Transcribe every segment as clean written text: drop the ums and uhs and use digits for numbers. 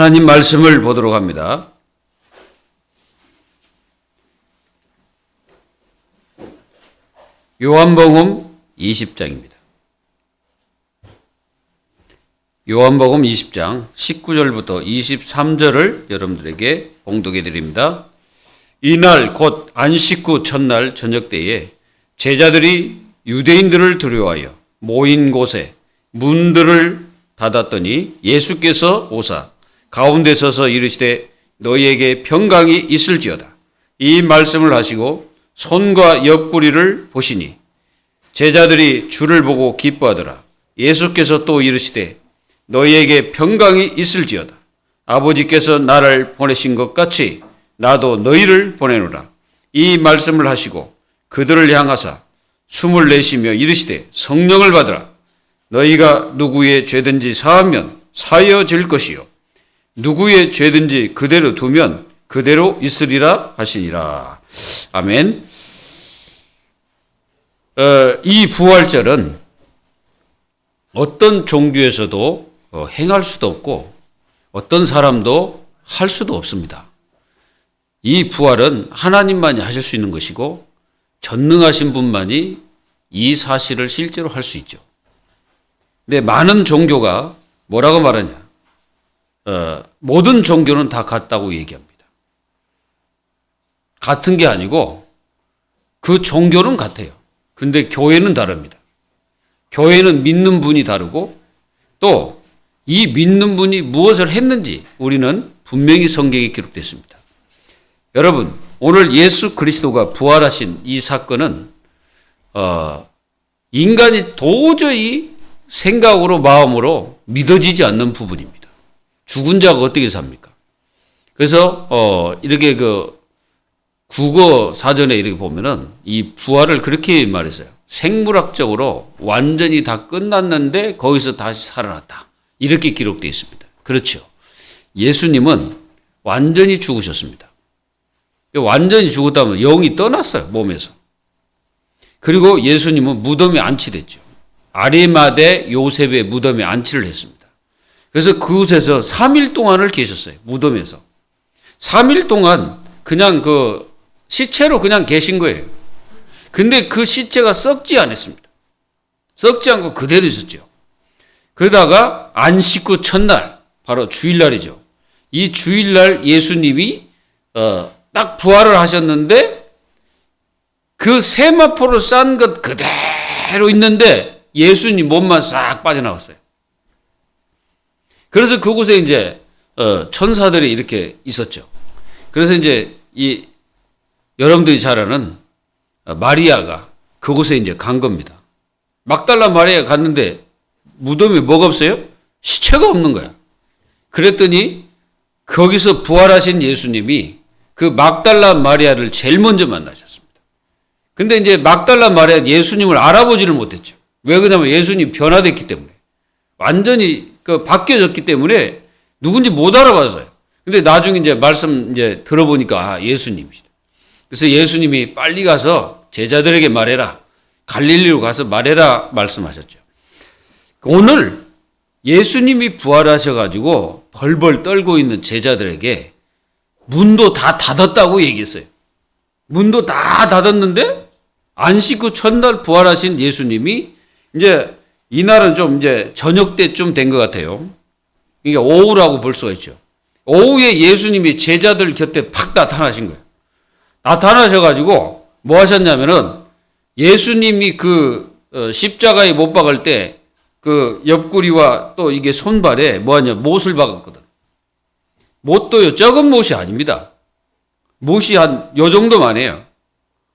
하나님 말씀을 보도록 합니다. 요한복음 20장입니다. 요한복음 20장 19절부터 23절을 여러분들에게 봉독해 드립니다. 이날 곧 안식 후 첫날 저녁 때에 제자들이 유대인들을 두려워하여 모인 곳에 문들을 닫았더니 예수께서 오사 가운데 서서 이르시되 너희에게 평강이 있을지어다. 이 말씀을 하시고 손과 옆구리를 보시니 제자들이 주를 보고 기뻐하더라. 예수께서 또 이르시되 너희에게 평강이 있을지어다. 아버지께서 나를 보내신 것 같이 나도 너희를 보내노라. 이 말씀을 하시고 그들을 향하사 숨을 내쉬며 이르시되 성령을 받으라. 너희가 누구의 죄든지 사하면 사여질 것이요 누구의 죄든지 그대로 두면 그대로 있으리라 하시니라. 아멘. 이 부활절은 어떤 종교에서도 행할 수도 없고 어떤 사람도 할 수도 없습니다. 이 부활은 하나님만이 하실 수 있는 것이고 전능하신 분만이 이 사실을 실제로 할 수 있죠. 근데 많은 종교가 뭐라고 말하냐? 모든 종교는 다 같다고 얘기합니다. 같은 게 아니고 그 종교는 같아요. 근데 교회는 다릅니다. 교회는 믿는 분이 다르고 또 이 믿는 분이 무엇을 했는지 우리는 분명히 성경에 기록됐습니다. 여러분, 오늘 예수 그리스도가 부활하신 이 사건은 인간이 도저히 생각으로 마음으로 믿어지지 않는 부분입니다. 죽은 자가 어떻게 삽니까? 그래서 이렇게 국어 사전에 이렇게 보면은 이 부활을 그렇게 말했어요. 생물학적으로 완전히 다 끝났는데 거기서 다시 살아났다. 이렇게 기록되어 있습니다. 그렇죠. 예수님은 완전히 죽으셨습니다. 완전히 죽었다면 영이 떠났어요. 몸에서. 그리고 예수님은 무덤에 안치됐죠. 아리마대 요셉의 무덤에 안치를 했습니다. 그래서 그곳에서 3일 동안을 계셨어요. 무덤에서. 3일 동안 그냥 시체로 그냥 계신 거예요. 근데 그 시체가 썩지 않았습니다. 썩지 않고 그대로 있었죠. 그러다가 안식 후 첫날, 바로 주일날이죠. 이 주일날 예수님이 딱 부활을 하셨는데 그 세마포를 싼 것 그대로 있는데 예수님 몸만 싹 빠져나왔어요. 그래서 그곳에 이제 천사들이 이렇게 있었죠. 그래서 이제 여러분들이 잘 아는 마리아가 그곳에 이제 간 겁니다. 막달라 마리아가 갔는데 무덤에 뭐가 없어요? 시체가 없는 거야. 그랬더니 거기서 부활하신 예수님이 그 막달라 마리아를 제일 먼저 만나셨습니다. 근데 이제 막달라 마리아 예수님을 알아보지를 못했죠. 왜 그러냐면 예수님 변화됐기 때문에. 완전히 바뀌어졌기 때문에 누군지 못 알아봤어요. 근데 나중에 이제 말씀 이제 들어보니까 예수님이시다. 그래서 예수님이 빨리 가서 제자들에게 말해라. 갈릴리로 가서 말해라 말씀하셨죠. 오늘 예수님이 부활하셔가지고 벌벌 떨고 있는 제자들에게 문도 다 닫았다고 얘기했어요. 문도 다 닫았는데 안식 후 첫날 부활하신 예수님이 이제 이날은 좀 이제 저녁 때쯤 된 것 같아요. 이게 오후라고 볼 수가 있죠. 오후에 예수님이 제자들 곁에 팍 나타나신 거예요. 나타나셔가지고 뭐 하셨냐면은 예수님이 십자가에 못 박을 때 옆구리와 또 이게 손발에 뭐하냐 못을 박았거든. 못도요 적은 못이 아닙니다. 못이 한 요 정도만 해요.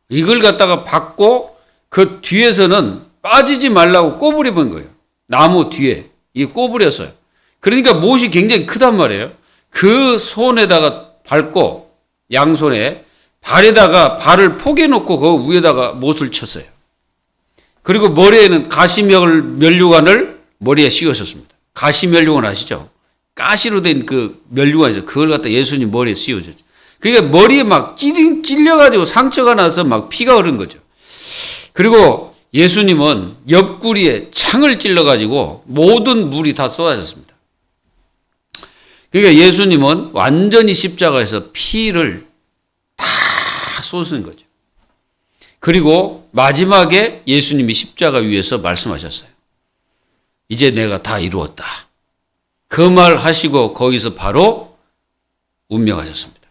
이걸 갖다가 박고 그 뒤에서는 빠지지 말라고 꼬부려 본 거예요. 나무 뒤에 이 꼬부렸어요. 그러니까 못이 굉장히 크단 말이에요. 그 손에다가 밟고 양손에 발에다가 발을 포개놓고 그 위에다가 못을 쳤어요. 그리고 머리에는 가시면류관을 머리에 씌우셨습니다. 가시면류관 아시죠? 가시로 된 그 면류관이죠. 그걸 갖다 예수님 머리에 씌워줬죠. 그러니까 머리에 막 찔려가지고 상처가 나서 막 피가 흐른 거죠. 그리고 예수님은 옆구리에 창을 찔러가지고 모든 물이 다 쏟아졌습니다. 그러니까 예수님은 완전히 십자가에서 피를 다 쏟은 거죠. 그리고 마지막에 예수님이 십자가 위에서 말씀하셨어요. 이제 내가 다 이루었다. 그 말 하시고 거기서 바로 운명하셨습니다.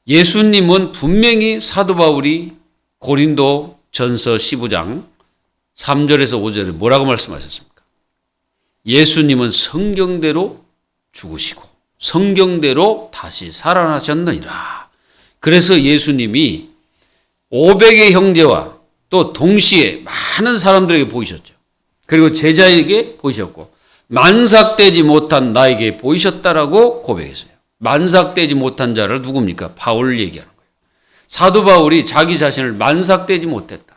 예수님은 분명히 사도 바울이 고린도 전서 15장 3절에서 5절에 뭐라고 말씀하셨습니까? 예수님은 성경대로 죽으시고 성경대로 다시 살아나셨느니라. 그래서 예수님이 500의 형제와 또 동시에 많은 사람들에게 보이셨죠. 그리고 제자에게 보이셨고 만삭되지 못한 나에게 보이셨다라고 고백했어요. 만삭되지 못한 자를 누굽니까? 바울을 얘기하는 거예요. 사도 바울이 자기 자신을 만삭되지 못했다.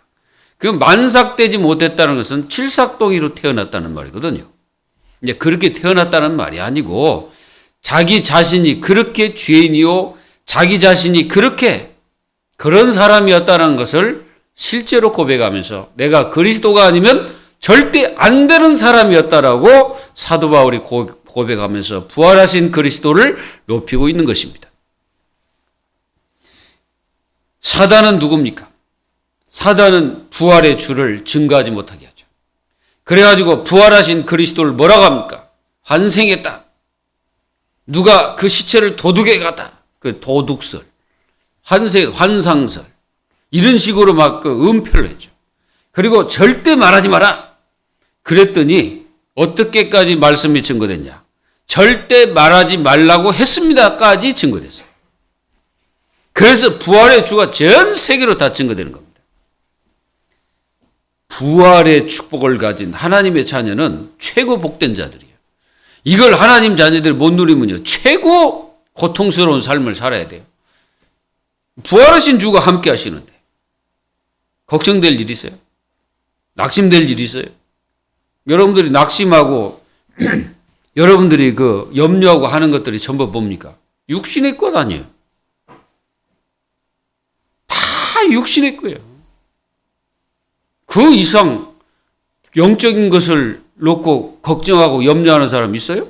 그 만삭되지 못했다는 것은 칠삭동이로 태어났다는 말이거든요. 이제 그렇게 태어났다는 말이 아니고 자기 자신이 그렇게 죄인이요 자기 자신이 그렇게 그런 사람이었다는 것을 실제로 고백하면서 내가 그리스도가 아니면 절대 안 되는 사람이었다라고 사도 바울이 고백하면서 부활하신 그리스도를 높이고 있는 것입니다. 사단은 누굽니까? 사단은 부활의 주를 증거하지 못하게 하죠. 그래가지고 부활하신 그리스도를 뭐라고 합니까? 환생했다. 누가 그 시체를 도둑에 갔다. 그 도둑설, 환상설 이런 식으로 막 그 음표를 했죠. 그리고 절대 말하지 마라. 그랬더니 어떻게까지 말씀이 증거됐냐? 절대 말하지 말라고 했습니다까지 증거됐어요. 그래서 부활의 주가 전 세계로 다 증거되는 겁니다. 부활의 축복을 가진 하나님의 자녀는 최고 복된 자들이에요. 이걸 하나님 자녀들이 못 누리면요 최고 고통스러운 삶을 살아야 돼요. 부활하신 주가 함께 하시는데 걱정될 일 있어요? 낙심될 일 있어요? 여러분들이 낙심하고 여러분들이 그 염려하고 하는 것들이 전부 뭡니까? 육신의 것 아니에요. 다 육신의 거예요. 그 이상 영적인 것을 놓고 걱정하고 염려하는 사람 있어요?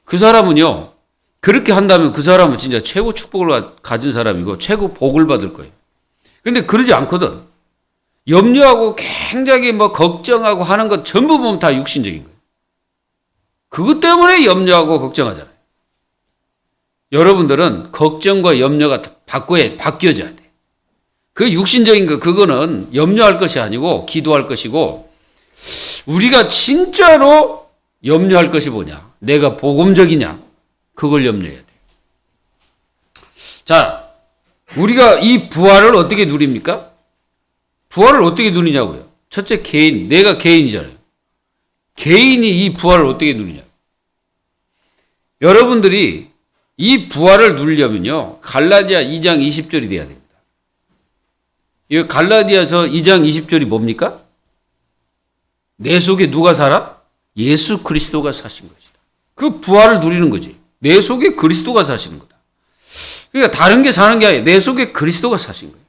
그 사람은요, 그렇게 한다면 그 사람은 진짜 최고 축복을 가진 사람이고 최고 복을 받을 거예요. 근데 그러지 않거든. 염려하고 굉장히 뭐 걱정하고 하는 것 전부 보면 다 육신적인 거예요. 그것 때문에 염려하고 걱정하잖아요. 여러분들은 걱정과 염려가 바뀌어져야 돼. 그 육신적인 거, 그거는 염려할 것이 아니고 기도할 것이고, 우리가 진짜로 염려할 것이 뭐냐? 내가 복음적이냐? 그걸 염려해야 돼. 자, 우리가 이 부활을 어떻게 누립니까? 부활을 어떻게 누리냐고요? 첫째, 개인. 내가 개인이잖아요. 개인이 이 부활을 어떻게 누리냐? 여러분들이 이 부활을 누리려면요, 갈라디아 2장 20절이 돼야 됩니다. 이 갈라디아서 2장 20절이 뭡니까? 내 속에 누가 살아? 예수 그리스도가 사신 것이다. 그 부활을 누리는 거지. 내 속에 그리스도가 사시는 거다. 그러니까 다른 게 사는 게 아니라 내 속에 그리스도가 사신 거예요.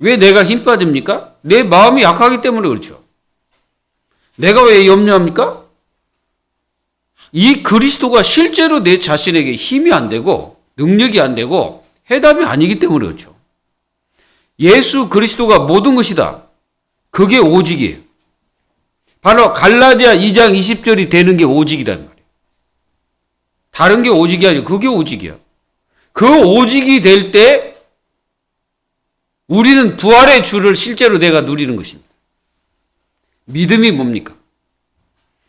왜 내가 힘 빠집니까? 내 마음이 약하기 때문에 그렇죠. 내가 왜 염려합니까? 이 그리스도가 실제로 내 자신에게 힘이 안 되고 능력이 안 되고 해답이 아니기 때문에 그렇죠. 예수 그리스도가 모든 것이다. 그게 오직이에요. 바로 갈라디아 2장 20절이 되는 게 오직이란 말이에요. 다른 게 오직이 아니에요. 그게 오직이야. 그 오직이 될 때 우리는 부활의 주를 실제로 내가 누리는 것입니다. 믿음이 뭡니까?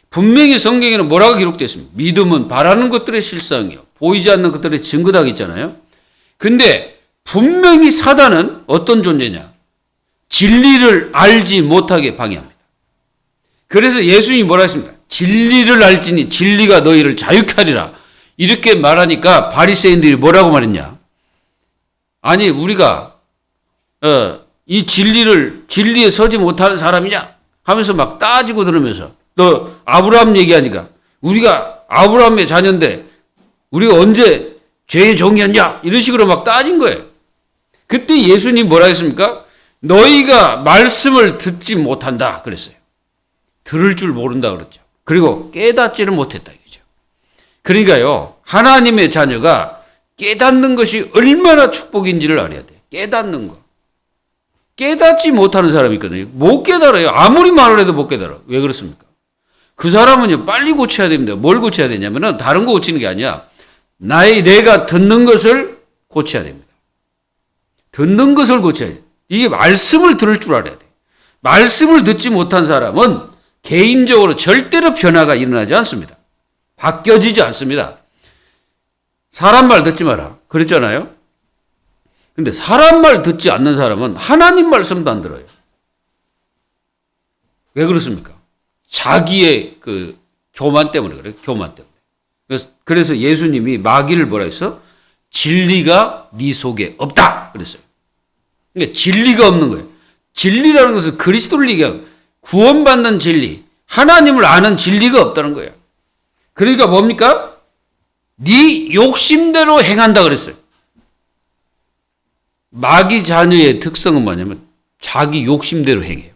분명히 성경에는 뭐라고 기록되어 있습니다. 믿음은 바라는 것들의 실상이요, 보이지 않는 것들의 증거다 있잖아요. 근데 분명히 사단은 어떤 존재냐? 진리를 알지 못하게 방해합니다. 그래서 예수님이 뭐라 했습니까? 진리를 알지니 진리가 너희를 자유케 하리라. 이렇게 말하니까 바리새인들이 뭐라고 말했냐? 아니, 우리가 이 진리에 서지 못하는 사람이냐? 하면서 막 따지고 들으면서, 너 아브라함 얘기하니까 우리가 아브라함의 자녀인데 우리가 언제 죄의 종이었냐? 이런 식으로 막 따진 거예요. 그때 예수님 뭐라 했습니까? 너희가 말씀을 듣지 못한다 그랬어요. 들을 줄 모른다 그랬죠. 그리고 깨닫지를 못했다 이거죠. 그러니까요, 하나님의 자녀가 깨닫는 것이 얼마나 축복인지를 알아야 돼. 깨닫는 거. 깨닫지 못하는 사람이 있거든요. 못 깨달아요. 아무리 말을 해도 못 깨달아. 왜 그렇습니까? 그 사람은요, 빨리 고쳐야 됩니다. 뭘 고쳐야 되냐면은 다른 거 고치는 게 아니야. 내가 듣는 것을 고쳐야 됩니다. 듣는 것을 고쳐야 돼. 이게 말씀을 들을 줄 알아야 돼. 말씀을 듣지 못한 사람은 개인적으로 절대로 변화가 일어나지 않습니다. 바뀌어지지 않습니다. 사람 말 듣지 마라. 그랬잖아요. 근데 사람 말 듣지 않는 사람은 하나님 말씀도 안 들어요. 왜 그렇습니까? 자기의 그 교만 때문에 그래요. 교만 때문에. 그래서 예수님이 마귀를 뭐라 했어? 진리가 네 속에 없다. 그랬어요. 그러니까 진리가 없는 거예요. 진리라는 것은 그리스도를 얘기하고 구원받는 진리, 하나님을 아는 진리가 없다는 거예요. 그러니까 뭡니까? 네 욕심대로 행한다 그랬어요. 마귀 자녀의 특성은 뭐냐면 자기 욕심대로 행해요.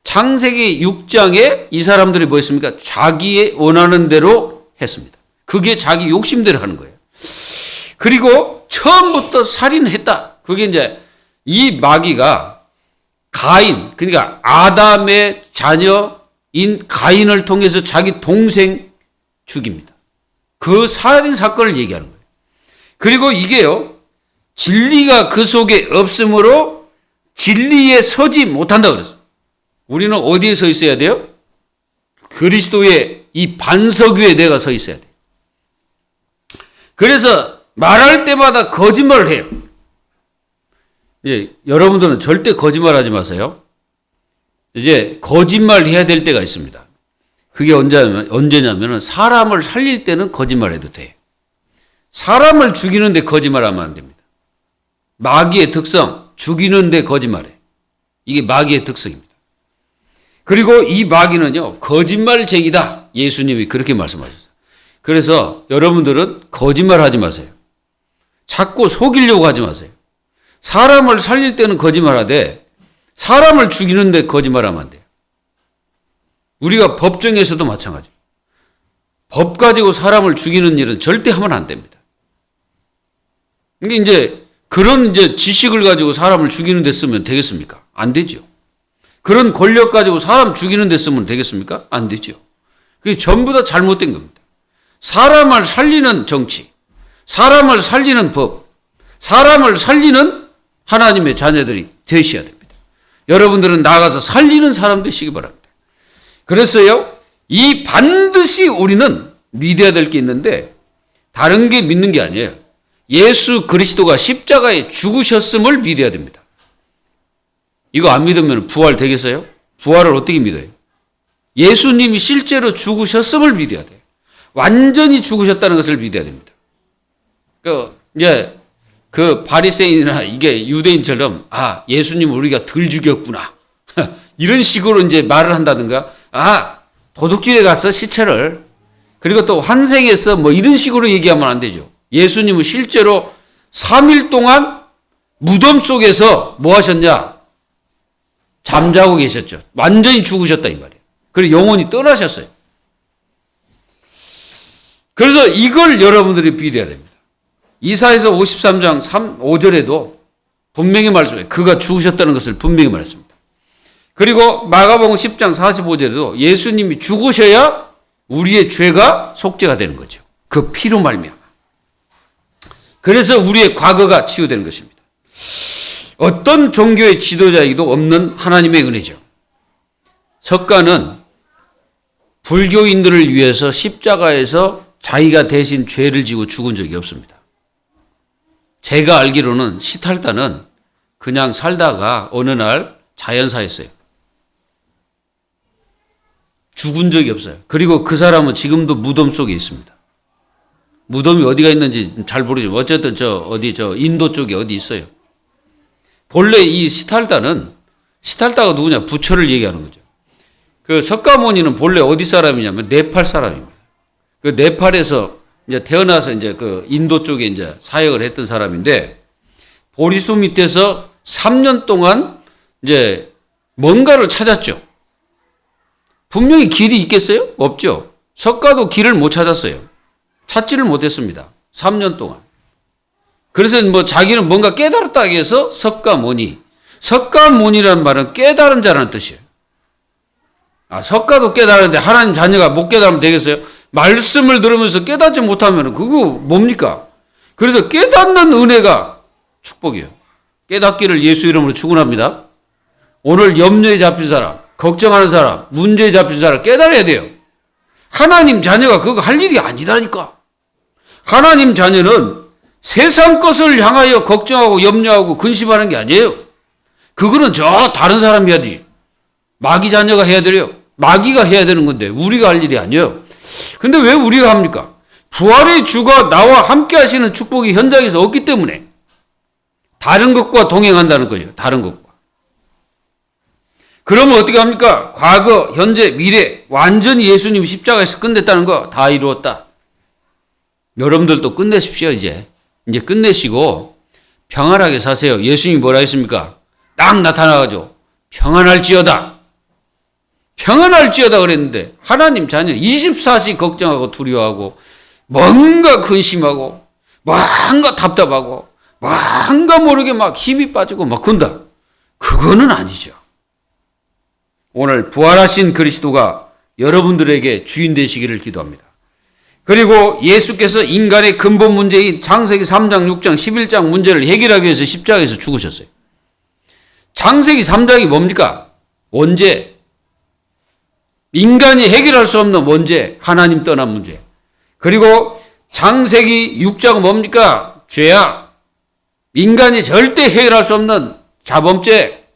창세기 6장에 이 사람들이 뭐 했습니까? 자기의 원하는 대로 했습니다. 그게 자기 욕심대로 하는 거예요. 그리고 처음부터 살인했다. 그게 이제 이 마귀가 가인, 그러니까 아담의 자녀인 가인을 통해서 자기 동생 죽입니다. 그 살인 사건을 얘기하는 거예요. 그리고 이게요, 진리가 그 속에 없으므로 진리에 서지 못한다 그랬어요. 우리는 어디에 서 있어야 돼요? 그리스도의 이 반석 위에 내가 서 있어야 돼요. 그래서 말할 때마다 거짓말을 해요. 여러분들은 절대 거짓말하지 마세요. 이제 거짓말 해야 될 때가 있습니다. 그게 언제냐면 사람을 살릴 때는 거짓말해도 돼. 사람을 죽이는데 거짓말하면 안 됩니다. 마귀의 특성, 죽이는데 거짓말해. 이게 마귀의 특성입니다. 그리고 이 마귀는요, 거짓말쟁이다. 예수님이 그렇게 말씀하셨어요. 그래서 여러분들은 거짓말하지 마세요. 자꾸 속이려고 하지 마세요. 사람을 살릴 때는 거짓말하되 사람을 죽이는데 거짓말하면 안 돼요. 우리가 법정에서도 마찬가지예요. 법 가지고 사람을 죽이는 일은 절대 하면 안 됩니다. 이게 이제 그런 지식을 가지고 사람을 죽이는 데 쓰면 되겠습니까? 안 되죠. 그런 권력 가지고 사람 죽이는 데 쓰면 되겠습니까? 안 되죠. 그게 전부 다 잘못된 겁니다. 사람을 살리는 정치, 사람을 살리는 법, 사람을 살리는 하나님의 자녀들이 되셔야 됩니다. 여러분들은 나가서 살리는 사람 되시기 바랍니다. 그래서요, 이 반드시 우리는 믿어야 될 게 있는데 다른 게 믿는 게 아니에요. 예수 그리스도가 십자가에 죽으셨음을 믿어야 됩니다. 이거 안 믿으면 부활 되겠어요? 부활을 어떻게 믿어요? 예수님이 실제로 죽으셨음을 믿어야 돼요. 완전히 죽으셨다는 것을 믿어야 됩니다. 그 바리새인이나 이게 유대인처럼 예수님 우리가 덜 죽였구나. 이런 식으로 이제 말을 한다든가, 도둑질에 가서 시체를, 그리고 또 환생해서 뭐 이런 식으로 얘기하면 안 되죠. 예수님은 실제로 3일 동안 무덤 속에서 뭐 하셨냐? 잠자고 계셨죠. 완전히 죽으셨다 이 말이에요. 그리고 영혼이 떠나셨어요. 그래서 이걸 여러분들이 믿어야 됩니다. 이사야서 53장 5절에도 분명히 말씀해요. 그가 죽으셨다는 것을 분명히 말했습니다. 그리고 마가복음 10장 45절에도 예수님이 죽으셔야 우리의 죄가 속죄가 되는 거죠. 그 피로 말미암아. 그래서 우리의 과거가 치유되는 것입니다. 어떤 종교의 지도자에게도 없는 하나님의 은혜죠. 석가는 불교인들을 위해서 십자가에서 자기가 대신 죄를 지고 죽은 적이 없습니다. 제가 알기로는 시탈다는 그냥 살다가 어느 날 자연사했어요. 죽은 적이 없어요. 그리고 그 사람은 지금도 무덤 속에 있습니다. 무덤이 어디가 있는지 잘 모르지만 어쨌든 저 인도 쪽에 어디 있어요. 본래 이 시탈다가 누구냐? 부처를 얘기하는 거죠. 그 석가모니는 본래 어디 사람이냐면 네팔 사람입니다. 그 네팔에서 이제 태어나서 이제 그 인도 쪽에 이제 사역을 했던 사람인데, 보리수 밑에서 3년 동안 이제 뭔가를 찾았죠. 분명히 길이 있겠어요? 없죠. 석가도 길을 못 찾았어요. 찾지를 못했습니다. 3년 동안. 그래서 뭐 자기는 뭔가 깨달았다 해서 석가모니. 석가모니라는 말은 깨달은 자라는 뜻이에요. 석가도 깨달았는데 하나님 자녀가 못 깨달으면 되겠어요? 말씀을 들으면서 깨닫지 못하면 그거 뭡니까? 그래서 깨닫는 은혜가 축복이에요. 깨닫기를 예수 이름으로 축원합니다. 오늘 염려에 잡힌 사람, 걱정하는 사람, 문제에 잡힌 사람 깨달아야 돼요. 하나님 자녀가 그거 할 일이 아니라니까. 하나님 자녀는 세상 것을 향하여 걱정하고 염려하고 근심하는 게 아니에요. 그거는 저 다른 사람이 해야 돼. 마귀 자녀가 해야 돼요. 마귀가 해야 되는 건데 우리가 할 일이 아니에요. 근데 왜 우리가 합니까? 부활의 주가 나와 함께 하시는 축복이 현장에서 없기 때문에 다른 것과 동행한다는 거죠. 다른 것과. 그러면 어떻게 합니까? 과거, 현재, 미래 완전히 예수님이 십자가에서 끝냈다는 거 다 이루었다. 여러분들도 끝내십시오. 이제 끝내시고 평안하게 사세요. 예수님이 뭐라 했습니까? 딱 나타나가지고 평안할지어다. 평안할지어다 그랬는데 하나님 자녀 24시 걱정하고 두려워하고 뭔가 근심하고 뭔가 답답하고 뭔가 모르게 막 힘이 빠지고 막 그런다. 그거는 아니죠. 오늘 부활하신 그리스도가 여러분들에게 주인 되시기를 기도합니다. 그리고 예수께서 인간의 근본 문제인 창세기 3장, 6장, 11장 문제를 해결하기 위해서 십자가에서 죽으셨어요. 창세기 3장이 뭡니까? 원죄. 인간이 해결할 수 없는 원죄, 하나님 떠난 문제. 그리고 창세기 6장은 뭡니까? 죄악. 인간이 절대 해결할 수 없는 자범죄.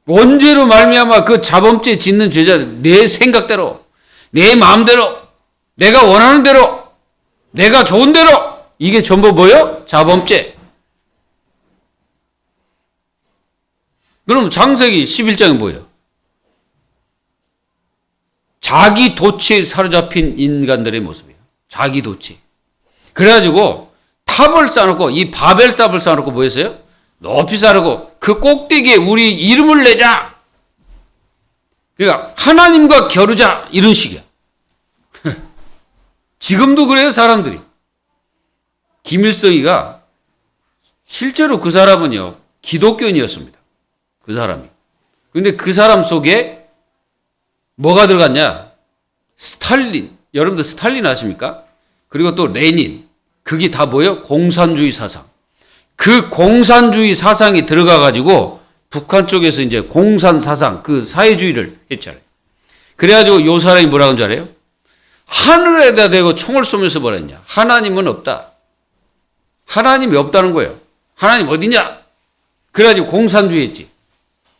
원죄로 말미암아 그 자범죄 짓는 죄자들 내 생각대로, 내 마음대로, 내가 원하는 대로, 내가 좋은 대로 이게 전부 뭐예요? 자범죄. 그럼 창세기 11장이 뭐예요? 자기 도취에 사로잡힌 인간들의 모습이에요. 자기 도취. 그래가지고 탑을 쌓아놓고 이 바벨탑을 쌓아놓고 뭐 했어요? 높이 쌓아놓고 그 꼭대기에 우리 이름을 내자. 그러니까 하나님과 겨루자 이런 식이야. 지금도 그래요 사람들이. 김일성이가 실제로 그 사람은요 기독교인이었습니다. 그 사람이. 근데 그 사람 속에 뭐가 들어갔냐? 스탈린. 여러분들 스탈린 아십니까? 그리고 또 레닌. 그게 다 뭐예요? 공산주의 사상. 그 공산주의 사상이 들어가가지고 북한 쪽에서 이제 공산 사상, 그 사회주의를 했잖아요. 그래가지고 요 사람이 뭐라고 하는 줄 알아요? 하늘에다 대고 총을 쏘면서 뭐라 했냐? 하나님은 없다. 하나님이 없다는 거예요. 하나님 어디냐? 그래가지고 공산주의 했지.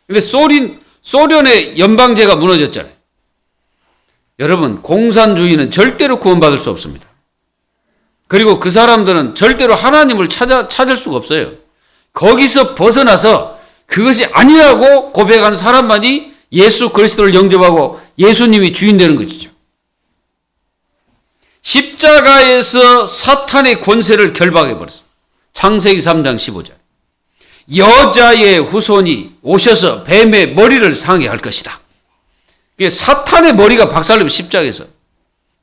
근데 소련의 연방제가 무너졌잖아요. 여러분, 공산주의는 절대로 구원받을 수 없습니다. 그리고 그 사람들은 절대로 하나님을 찾을 수가 없어요. 거기서 벗어나서 그것이 아니라고 고백한 사람만이 예수 그리스도를 영접하고 예수님이 주인 되는 것이죠. 십자가에서 사탄의 권세를 결박해버렸어요. 창세기 3장 15절. 여자의 후손이 오셔서 뱀의 머리를 상해할 것이다. 사탄의 머리가 박살나면 십자가에서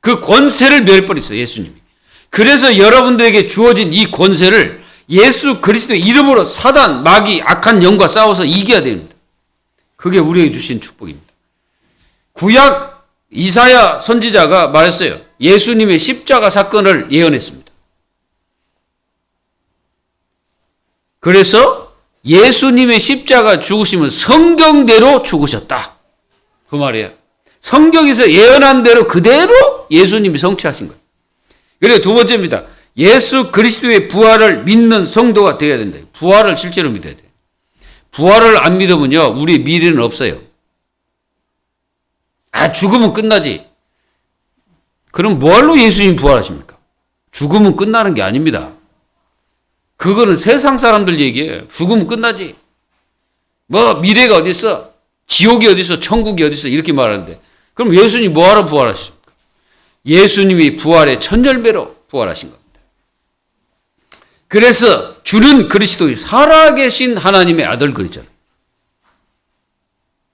그 권세를 멸버렸어요. 예수님이. 그래서 여러분들에게 주어진 이 권세를 예수 그리스도의 이름으로 사단, 마귀, 악한 영과 싸워서 이겨야 됩니다. 그게 우리에게 주신 축복입니다. 구약 이사야 선지자가 말했어요. 예수님의 십자가 사건을 예언했습니다. 그래서 예수님의 십자가 죽으심은 성경대로 죽으셨다. 그 말이에요. 성경에서 예언한 대로 그대로 예수님이 성취하신 거예요. 그리고 두 번째입니다. 예수 그리스도의 부활을 믿는 성도가 되어야 된다. 부활을 실제로 믿어야 돼요. 부활을 안 믿으면요, 우리 미래는 없어요. 죽으면 끝나지. 그럼 뭐할로 예수님 부활하십니까? 죽으면 끝나는 게 아닙니다. 그거는 세상 사람들 얘기예요. 죽으면 끝나지. 뭐 미래가 어디 있어? 지옥이 어디 있어? 천국이 어디 있어? 이렇게 말하는데 그럼 예수님 뭐하러 부활하십니까? 예수님이 부활의 천열배로 부활하신 겁니다. 그래서 주는 그리스도의 살아계신 하나님의 아들 그랬잖아요.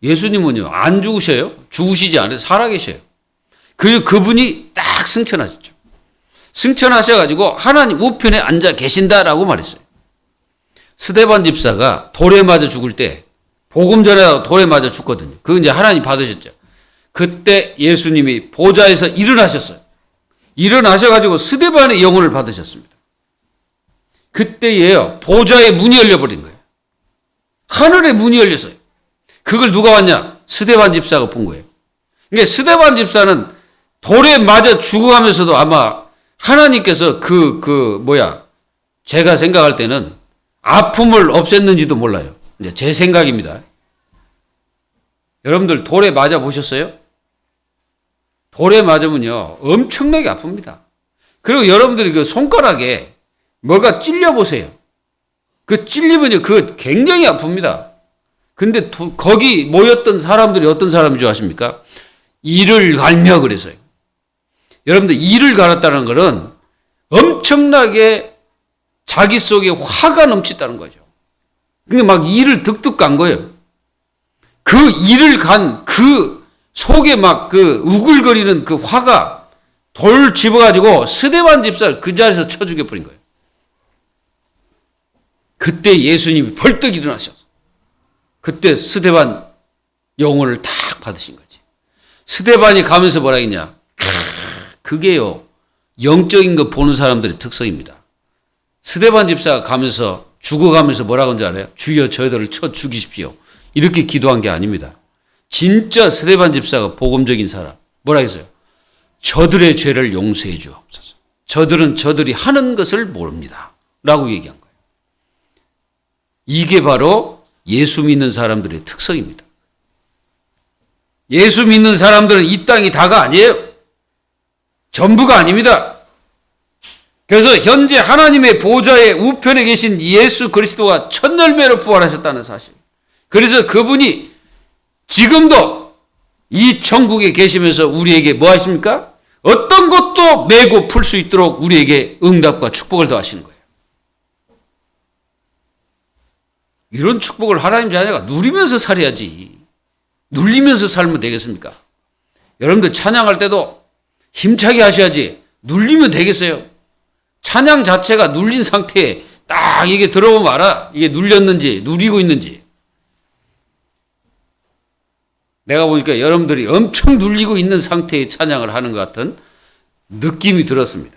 예수님은요 안 죽으셔요. 죽으시지 않아요. 살아계셔요. 그분이 딱 승천하셨죠. 승천하셔가지고 하나님 우편에 앉아 계신다라고 말했어요. 스데반 집사가 돌에 맞아 죽을 때 복음 전하다가 돌에 맞아 죽거든요. 그거 이제 하나님 받으셨죠. 그때 예수님이 보좌에서 일어나셨어요. 일어나셔가지고 스데반의 영혼을 받으셨습니다. 그때예요. 보좌의 문이 열려버린 거예요. 하늘의 문이 열렸어요. 그걸 누가 왔냐? 스데반 집사가 본 거예요. 그러니까 스데반 집사는 돌에 맞아 죽어가면서도 아마 하나님께서 제가 생각할 때는 아픔을 없앴는지도 몰라요. 이제 제 생각입니다. 여러분들 돌에 맞아 보셨어요? 돌에 맞으면요, 엄청나게 아픕니다. 그리고 여러분들이 그 손가락에 뭐가 찔려 보세요. 그 찔리면요, 그 굉장히 아픕니다. 근데 거기 모였던 사람들이 어떤 사람인 줄 아십니까? 이를 갈며 그랬어요. 여러분들, 이를 갈았다는 것은 엄청나게 자기 속에 화가 넘쳤다는 거죠. 그러니까 막 이를 득득 간 거예요. 그 이를 간 그 속에 막 그 우글거리는 그 화가 돌 집어가지고 스데반 집사를 그 자리에서 쳐 죽여버린 거예요. 그때 예수님이 벌떡 일어나셔서 그때 스데반 영혼을 탁 받으신 거지. 스데반이 가면서 뭐라 했냐? 그게요, 영적인 거 보는 사람들의 특성입니다. 스데반 집사가 가면서 죽어가면서 뭐라고 하는지 알아요? 주여 저희들을 쳐 죽이십시오. 이렇게 기도한 게 아닙니다. 진짜 스데반 집사가 복음적인 사람. 뭐라 했어요? 저들의 죄를 용서해 주옵소서. 저들은 저들이 하는 것을 모릅니다. 라고 얘기한 거예요. 이게 바로 예수 믿는 사람들의 특성입니다. 예수 믿는 사람들은 이 땅이 다가 아니에요. 전부가 아닙니다. 그래서 현재 하나님의 보좌의 우편에 계신 예수 그리스도가 첫 열매로 부활하셨다는 사실. 그래서 그분이 지금도 이 천국에 계시면서 우리에게 뭐 하십니까? 어떤 것도 메고 풀 수 있도록 우리에게 응답과 축복을 더하시는 거예요. 이런 축복을 하나님 자녀가 누리면서 살아야지. 눌리면서 살면 되겠습니까? 여러분들 찬양할 때도 힘차게 하셔야지. 눌리면 되겠어요? 찬양 자체가 눌린 상태에 딱 이게 들어보면 알아. 이게 눌렸는지, 누리고 있는지. 내가 보니까 여러분들이 엄청 눌리고 있는 상태의 찬양을 하는 것 같은 느낌이 들었습니다.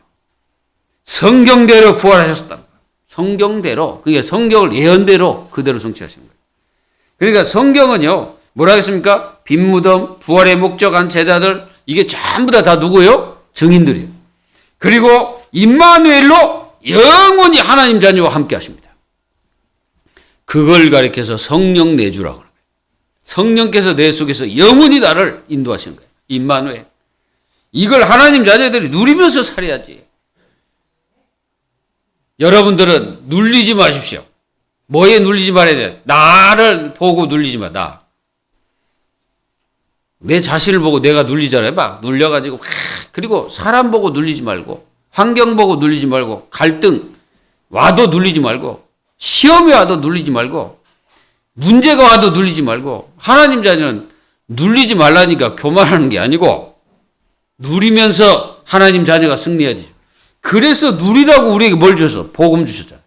성경대로 부활하셨다. 성경대로, 그게 성경을 예언대로 그대로 성취하시는 거예요. 그러니까 성경은요, 뭐라 했습니까? 빈무덤, 부활의 목적한 제자들, 이게 전부 다 누구예요? 증인들이에요. 그리고 임마누엘로 영원히 하나님 자녀와 함께 하십니다. 그걸 가리켜서 성령 내주라고 합니다. 성령께서 내 속에서 영원히 나를 인도하시는 거예요. 임마누엘. 이걸 하나님 자녀들이 누리면서 살아야지. 여러분들은 눌리지 마십시오. 뭐에 눌리지 말아야 돼? 나를 보고 눌리지 마. 내 자신을 보고 내가 눌리잖아요. 막 눌려가지고 그리고 사람 보고 눌리지 말고, 환경 보고 눌리지 말고, 갈등 와도 눌리지 말고, 시험이 와도 눌리지 말고, 문제가 와도 눌리지 말고. 하나님 자녀는 눌리지 말라니까 교만하는 게 아니고 누리면서 하나님 자녀가 승리해야지. 그래서 누리라고 우리에게 뭘 주셨어? 복음 주셨잖아요.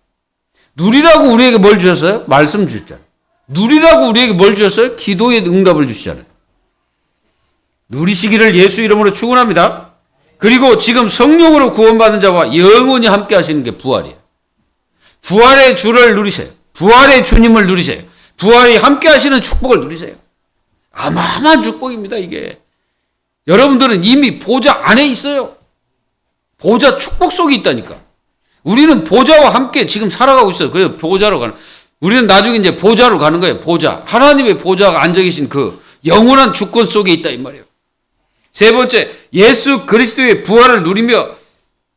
누리라고 우리에게 뭘 주셨어요? 말씀 주셨잖아요. 누리라고 우리에게 뭘 주셨어요? 기도의 응답을 주시잖아요. 누리시기를 예수 이름으로 축원합니다. 그리고 지금 성령으로 구원받은 자와 영원히 함께 하시는 게 부활이에요. 부활의 주를 누리세요. 부활의 주님을 누리세요. 부활이 함께 하시는 축복을 누리세요. 어마어마한 축복입니다, 이게. 여러분들은 이미 보좌 안에 있어요. 보좌 축복 속에 있다니까. 우리는 보좌와 함께 지금 살아가고 있어요. 그래서 보좌로 가는. 우리는 나중에 이제 보좌로 가는 거예요. 보좌. 하나님의 보좌가 앉아 계신 그 영원한 주권 속에 있다 이 말이에요. 세 번째, 예수 그리스도의 부활을 누리며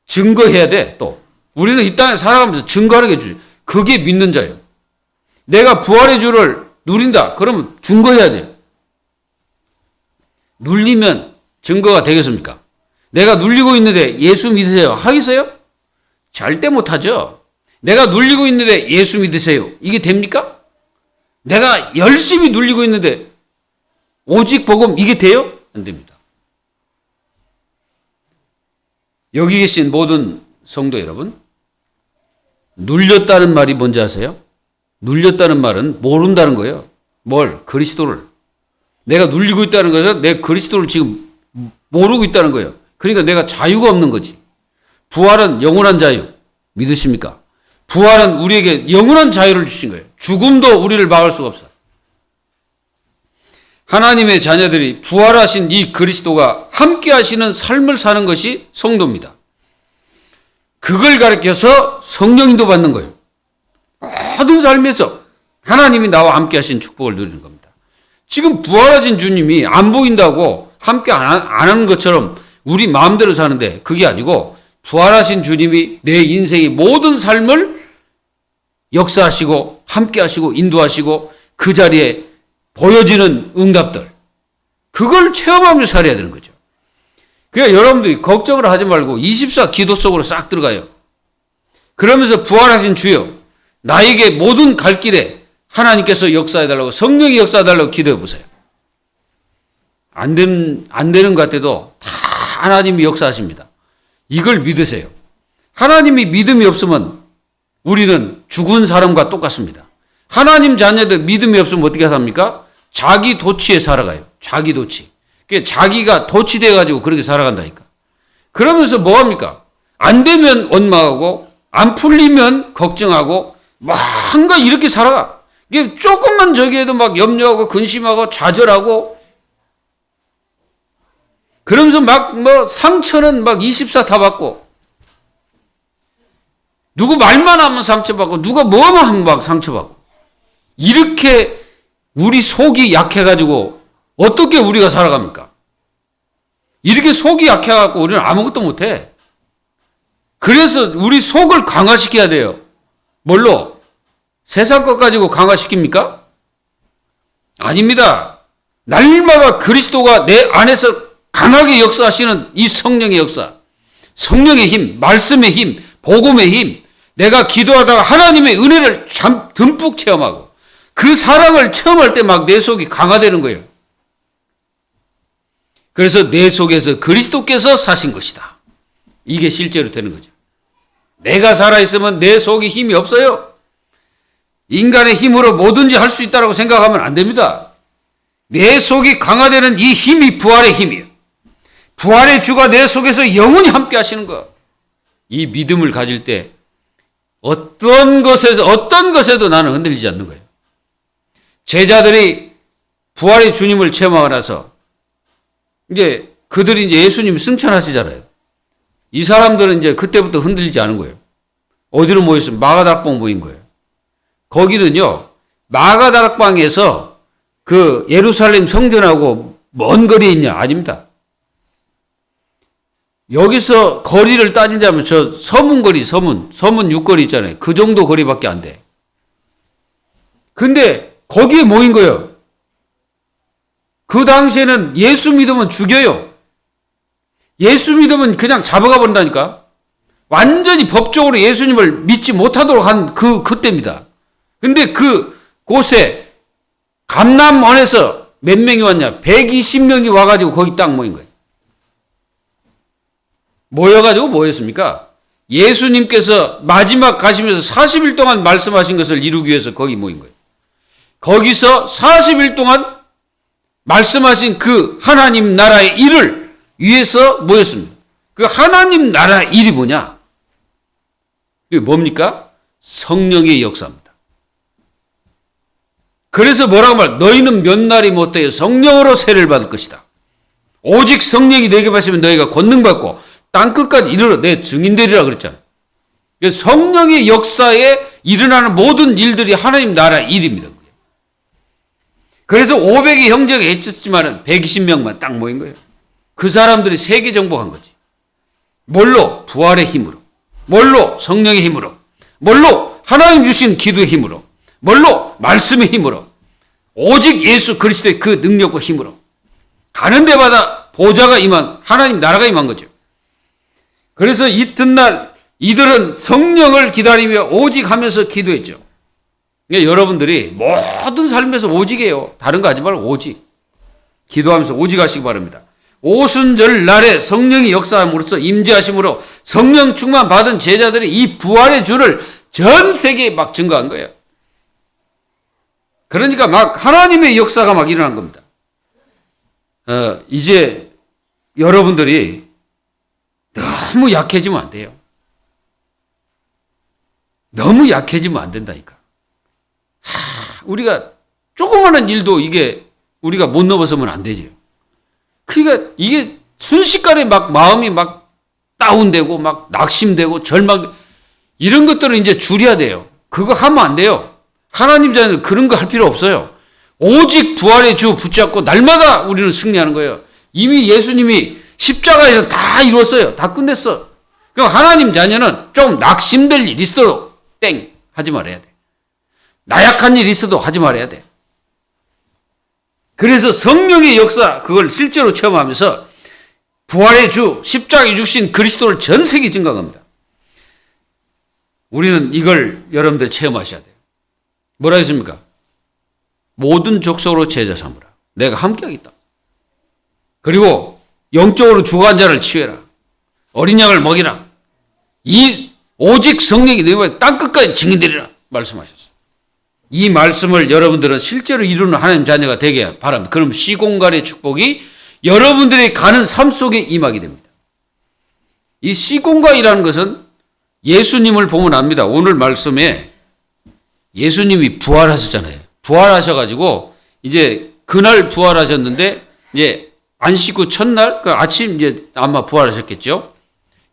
증거해야 돼. 또 우리는 이 땅에 살아가면서 증거하는 게 주죠. 그게 믿는 자예요. 내가 부활의 주를 누린다. 그러면 증거해야 돼요. 눌리면 증거가 되겠습니까? 내가 눌리고 있는데 예수 믿으세요. 하겠어요? 절대 못하죠. 내가 눌리고 있는데 예수 믿으세요. 이게 됩니까? 내가 열심히 눌리고 있는데 오직 복음 이게 돼요? 안 됩니다. 여기 계신 모든 성도 여러분, 눌렸다는 말이 뭔지 아세요? 눌렸다는 말은 모른다는 거예요. 뭘? 그리스도를. 내가 눌리고 있다는 것은 내 그리스도를 지금 모르고 있다는 거예요. 그러니까 내가 자유가 없는 거지. 부활은 영원한 자유. 믿으십니까? 부활은 우리에게 영원한 자유를 주신 거예요. 죽음도 우리를 막을 수가 없어요. 하나님의 자녀들이 부활하신 이 그리스도가 함께 하시는 삶을 사는 것이 성도입니다. 그걸 가르쳐서 성령인도 받는 거예요. 모든 삶에서 하나님이 나와 함께 하신 축복을 누리는 겁니다. 지금 부활하신 주님이 안 보인다고 함께 안 하는 것처럼 우리 마음대로 사는데 그게 아니고 부활하신 주님이 내 인생의 모든 삶을 역사하시고 함께 하시고 인도하시고 그 자리에 보여지는 응답들, 그걸 체험하면서 살아야 되는 거죠. 그러니까 여러분들이 걱정을 하지 말고 24 기도 속으로 싹 들어가요. 그러면서 부활하신 주여, 나에게 모든 갈 길에 하나님께서 역사해달라고, 성령이 역사해달라고 기도해 보세요. 안 되는 것 같아도 다 하나님이 역사하십니다. 이걸 믿으세요. 하나님이 믿음이 없으면 우리는 죽은 사람과 똑같습니다. 하나님 자녀들 믿음이 없으면 어떻게 삽니까? 자기 도취에 살아가요. 자기 도취. 자기가 도취돼가지고 그렇게 살아간다니까. 그러면서 뭐합니까? 안 되면 원망하고, 안 풀리면 걱정하고, 뭔가 이렇게 살아가. 이게 조금만 저기 해도 막 염려하고, 근심하고, 좌절하고, 그러면서 상처는 24 다 받고, 누구 말만 하면 상처받고, 누가 뭐만 하면 막 상처받고, 이렇게 우리 속이 약해가지고 어떻게 우리가 살아갑니까? 이렇게 속이 약해갖고 우리는 아무것도 못해. 그래서 우리 속을 강화시켜야 돼요. 뭘로? 세상 것 가지고 강화시킵니까? 아닙니다. 날마다 그리스도가 내 안에서 강하게 역사하시는 이 성령의 역사, 성령의 힘, 말씀의 힘, 복음의 힘, 내가 기도하다가 하나님의 은혜를 듬뿍 체험하고 그 사랑을 체험할 때 막 내 속이 강화되는 거예요. 그래서 내 속에서 그리스도께서 사신 것이다. 이게 실제로 되는 거죠. 내가 살아있으면 내 속에 힘이 없어요. 인간의 힘으로 뭐든지 할 수 있다고 생각하면 안 됩니다. 내 속이 강화되는 이 힘이 부활의 힘이에요. 부활의 주가 내 속에서 영원히 함께 하시는 거. 이 믿음을 가질 때 어떤 것에도 나는 흔들리지 않는 거예요. 제자들이 부활의 주님을 체험하고 나서 이제 그들이 이제 예수님 승천하시잖아요. 이 사람들은 이제 그때부터 흔들리지 않은 거예요. 어디로 모였어요? 마가다락방 모인 거예요. 거기는요, 마가다락방에서 그 예루살렘 성전하고 먼 거리에 있냐? 아닙니다. 여기서 거리를 따지자면 저 서문거리, 서문 육거리 있잖아요. 그 정도 거리밖에 안 돼. 근데 거기에 모인 거예요. 그 당시에는 예수 믿으면 죽여요. 예수 믿으면 그냥 잡아가 버린다니까. 완전히 법적으로 예수님을 믿지 못하도록 한 그때입니다. 근데 그 곳에 감람원에서 몇 명이 왔냐? 120명이 와가지고 거기 딱 모인 거예요. 모여가지고 뭐였습니까? 예수님께서 마지막 가시면서 40일 동안 말씀하신 것을 이루기 위해서 거기 모인 거예요. 거기서 40일 동안 말씀하신 그 하나님 나라의 일을 위해서 모였습니다. 그 하나님 나라 일이 뭐냐? 그게 뭡니까? 성령의 역사입니다. 그래서 뭐라고 말? 너희는 몇 날이 못되어 성령으로 세례를 받을 것이다. 오직 성령이 너에게 받으시면 너희가 권능받고 땅끝까지 이르러 내 증인되리라 그랬잖아요. 성령의 역사에 일어나는 모든 일들이 하나님 나라 일입니다. 그래서 500의 형제가 있었지만 120명만 딱 모인 거예요. 그 사람들이 세계 정복한 거지. 뭘로? 부활의 힘으로. 뭘로? 성령의 힘으로. 뭘로? 하나님 주신 기도의 힘으로. 뭘로? 말씀의 힘으로. 오직 예수 그리스도의 그 능력과 힘으로. 가는 데마다 보좌가 임한, 하나님 나라가 임한 거죠. 그래서 이튿날 이들은 성령을 기다리며 오직 하면서 기도했죠. 그러니까 여러분들이 모든 삶에서 오직이에요. 다른 거 하지 말고 오직. 기도하면서 오직 하시기 바랍니다. 오순절 날에 성령이 역사함으로써 임재하심으로 성령 충만 받은 제자들이 이 부활의 주를 전 세계에 막 증거한 거예요. 그러니까 막 하나님의 역사가 막 일어난 겁니다. 이제 여러분들이 너무 약해지면 안 돼요. 너무 약해지면 안 된다니까. 우리가 조그마한 일도 이게 우리가 못 넘어서면 안 되죠. 그러니까 이게 순식간에 막 마음이 막 다운되고 막 낙심되고 절망 이런 것들은 이제 줄여야 돼요. 그거 하면 안 돼요. 하나님 자녀는 그런 거 할 필요 없어요. 오직 부활의 주 붙잡고 날마다 우리는 승리하는 거예요. 이미 예수님이 십자가에서 다 이뤘어요. 다 끝냈어. 그럼 하나님 자녀는 좀 낙심될 일 있어도 땡 하지 말아야 돼. 나약한 일 있어도 하지 말아야 돼. 그래서 성령의 역사 그걸 실제로 체험하면서 부활의 주 십자가에 죽신 그리스도를 전 세계 증거합니다. 우리는 이걸 여러분들 체험하셔야 돼요. 뭐라 했습니까? 모든 족속으로 제자 삼으라. 내가 함께하겠다. 그리고 영적으로 죽어간 자를 치유해라. 어린 양을 먹이라. 이 오직 성령이 너희와 땅끝까지 증인되리라 말씀하셨어요. 이 말씀을 여러분들은 실제로 이루는 하나님 자녀가 되게 바랍니다. 그럼 시공간의 축복이 여러분들이 가는 삶 속에 임하게 됩니다. 이 시공간이라는 것은 예수님을 보면 압니다. 오늘 말씀에 예수님이 부활하셨잖아요. 부활하셔가지고 이제 그날 부활하셨는데 이제 안식 후 첫날 그 아침 이제 아마 부활하셨겠죠.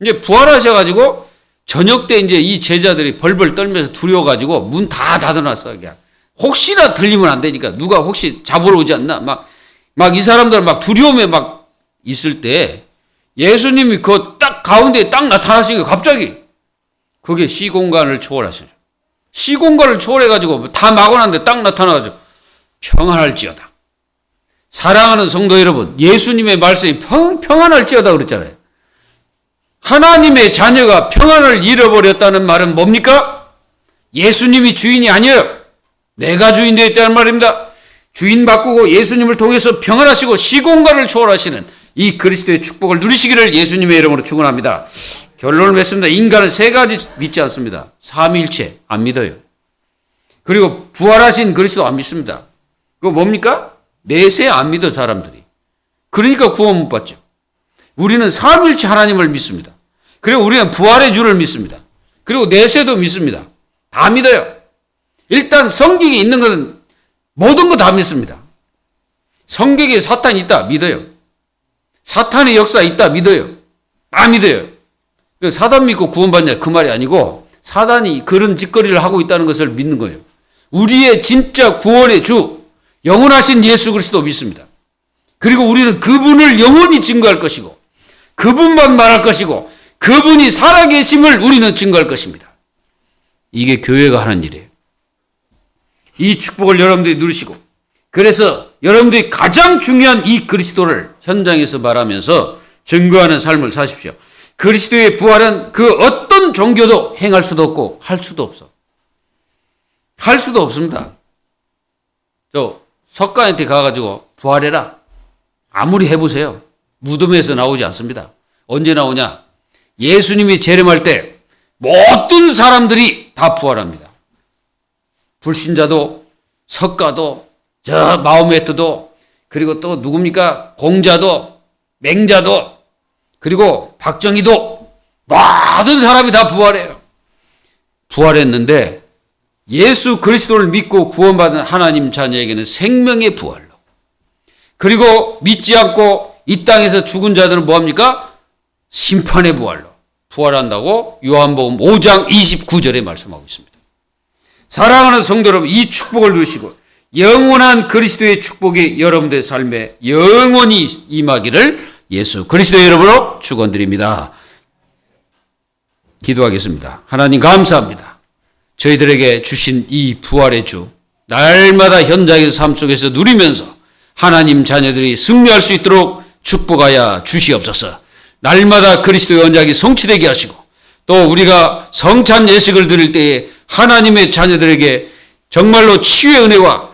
이제 부활하셔가지고 저녁 때 이제 이 제자들이 벌벌 떨면서 두려워가지고 문 다 닫아놨어. 그냥 혹시나 들리면 안 되니까 누가 혹시 잡으러 오지 않나 막 이 사람들 막 두려움에 막 있을 때 예수님이 그 딱 가운데 딱 나타나시니까 갑자기 그게 시공간을 초월하시죠. 시공간을 초월해가지고 다 막아놨는데 딱 나타나가지고 평안할지어다. 사랑하는 성도 여러분, 예수님의 말씀이 평안할지어다 그랬잖아요. 하나님의 자녀가 평안을 잃어버렸다는 말은 뭡니까? 예수님이 주인이 아니에요. 내가 주인 되었다는 말입니다. 주인 바꾸고 예수님을 통해서 평안하시고 시공간을 초월하시는 이 그리스도의 축복을 누리시기를 예수님의 이름으로 축원합니다. 결론을 맺습니다. 인간은 세 가지 믿지 않습니다. 삼위일체 안 믿어요. 그리고 부활하신 그리스도 안 믿습니다. 그거 뭡니까? 내세 안 믿어 사람들이. 그러니까 구원 못 받죠. 우리는 삼위일체 하나님을 믿습니다. 그리고 우리는 부활의 주를 믿습니다. 그리고 내세도 믿습니다. 다 믿어요. 일단 성경에 있는 것은 모든 거 다 믿습니다. 성경에 사탄이 있다 믿어요. 사탄의 역사 있다 믿어요. 다 믿어요. 사단 믿고 구원받냐 그 말이 아니고 사단이 그런 짓거리를 하고 있다는 것을 믿는 거예요. 우리의 진짜 구원의 주 영원하신 예수 그리스도 믿습니다. 그리고 우리는 그분을 영원히 증거할 것이고 그분만 말할 것이고 그분이 살아계심을 우리는 증거할 것입니다. 이게 교회가 하는 일이에요. 이 축복을 여러분들이 누리시고 그래서 여러분들이 가장 중요한 이 그리스도를 현장에서 말하면서 증거하는 삶을 사십시오. 그리스도의 부활은 그 어떤 종교도 행할 수도 없고 할 수도 없어. 할 수도 없습니다. 저 석가한테 가가지고 부활해라. 아무리 해보세요. 무덤에서 나오지 않습니다. 언제 나오냐? 예수님이 재림할 때 모든 사람들이 다 부활합니다. 불신자도 석가도 저 마호메트도 그리고 또 누굽니까? 공자도 맹자도 그리고 박정희도 모든 사람이 다 부활해요. 부활했는데 예수 그리스도를 믿고 구원받은 하나님 자녀에게는 생명의 부활로 그리고 믿지 않고 이 땅에서 죽은 자들은 뭐합니까? 심판의 부활로 부활한다고 요한복음 5장 29절에 말씀하고 있습니다. 사랑하는 성도 여러분, 이 축복을 누리시고 영원한 그리스도의 축복이 여러분들의 삶에 영원히 임하기를 예수 그리스도의 이름으로 축원드립니다. 기도하겠습니다. 하나님 감사합니다. 저희들에게 주신 이 부활의 주 날마다 현장의 삶 속에서 누리면서 하나님 자녀들이 승리할 수 있도록 축복하여 주시옵소서. 날마다 그리스도의 언약이 성취되게 하시고 또 우리가 성찬 예식을 드릴 때에 하나님의 자녀들에게 정말로 치유의 은혜와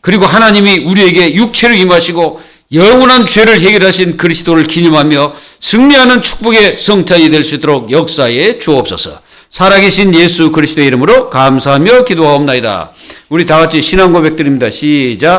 그리고 하나님이 우리에게 육체로 임하시고 영원한 죄를 해결하신 그리스도를 기념하며 승리하는 축복의 성탄이 될 수 있도록 역사에 주옵소서. 살아계신 예수 그리스도의 이름으로 감사하며 기도하옵나이다. 우리 다 같이 신앙 고백드립니다. 시작.